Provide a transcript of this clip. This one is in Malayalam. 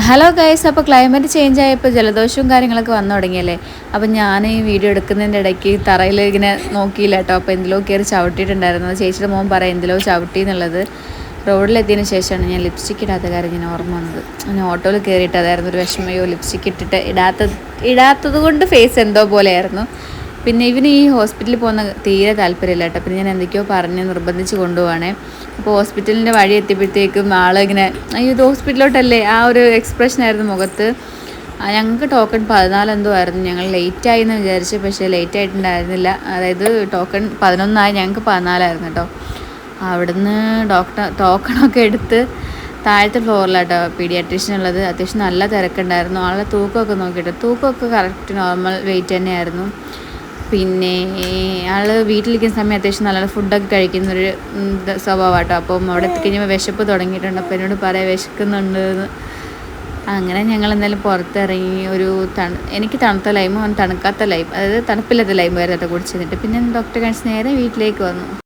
ഹലോ ഗൈസ്, അപ്പോൾ ക്ലൈമറ്റ് ചേഞ്ച് ആയപ്പോൾ ജലദോഷവും കാര്യങ്ങളൊക്കെ വന്നു തുടങ്ങിയല്ലേ. അപ്പോൾ ഞാൻ ഈ വീഡിയോ എടുക്കുന്നതിൻ്റെ ഇടയ്ക്ക് തറയിൽ ഇങ്ങനെ നോക്കിയില്ല കേട്ടോ. അപ്പോൾ എന്തിലോ കയറി ചവിട്ടിയിട്ടുണ്ടായിരുന്നു. ചേച്ചിയുടെ മോൻ പറയാം എന്തിലോ ചവിട്ടി എന്നുള്ളത്. റോഡിലെത്തിയതിന് ശേഷമാണ് ഞാൻ ലിപ്സ്റ്റിക്ക് ഇടാത്ത കാര്യം ഞാൻ ഓർമ്മ വന്നത്. ഞാൻ ഓട്ടോയിൽ കയറിയിട്ട് അതായിരുന്നു ഒരു വിഷമയോ, ലിപ്സ്റ്റിക്ക് ഇട്ടിട്ട് ഇടാത്തത് കൊണ്ട് ഫേസ് എന്തോ പോലെയായിരുന്നു. പിന്നെ ഇവന് ഈ ഹോസ്പിറ്റലിൽ പോകുന്ന തീരെ താല്പര്യമില്ല കേട്ടോ. പിന്നെ ഞാൻ എന്തൊക്കെയോ പറഞ്ഞ് നിർബന്ധിച്ച് കൊണ്ടുപോവാണേ. അപ്പോൾ ഹോസ്പിറ്റലിൻ്റെ വഴി എത്തിയപ്പോഴത്തേക്കും ആളിങ്ങനെ അയ്യോ ഇത് ഹോസ്പിറ്റലിലോട്ടല്ലേ, ആ ഒരു എക്സ്പ്രഷനായിരുന്നു മുഖത്ത്. ഞങ്ങൾക്ക് ടോക്കൺ 14 എന്തോ ആയിരുന്നു. ഞങ്ങൾ ലേറ്റായി എന്ന് വിചാരിച്ചു, പക്ഷേ ലേറ്റ് ആയിട്ടുണ്ടായിരുന്നില്ല. അതായത് ടോക്കൺ 11 ഞങ്ങൾക്ക് 14 കേട്ടോ. അവിടുന്ന് ടോക്കണൊക്കെ എടുത്ത് താഴത്തെ ഫ്ലോറിലാട്ടോ പീഡിയാട്രീഷ്യൻ ഉള്ളത്. അത്യാവശ്യം നല്ല തിരക്കുണ്ടായിരുന്നു. ആളുടെ തൂക്കമൊക്കെ നോക്കിയിട്ട് തൂക്കമൊക്കെ കറക്റ്റ് നോർമൽ വെയിറ്റ് തന്നെയായിരുന്നു. പിന്നെ ആൾ വീട്ടിലിരിക്കുന്ന സമയം അത്യാവശ്യം നല്ല ഫുഡൊക്കെ കഴിക്കുന്നൊരു സ്വഭാവമാട്ടോ. അപ്പം അവിടെ എത്തിക്കഴിഞ്ഞപ്പോൾ വിശപ്പ് തുടങ്ങിയിട്ടുണ്ട്. അപ്പോൾ എന്നോട് പറയാം വിശക്കുന്നുണ്ട് എന്ന്. അങ്ങനെ ഞങ്ങൾ എന്തായാലും പുറത്തിറങ്ങി ഒരു എനിക്ക് തണുത്ത ലൈമും തണുക്കാത്ത ലൈം, അതായത് തണുപ്പില്ലാത്ത ലൈം വരെ കുടിച്ചിരുന്നിട്ട് പിന്നെ ഡോക്ടറെ കാണിച്ച് നേരെ വീട്ടിലേക്ക് വന്നു.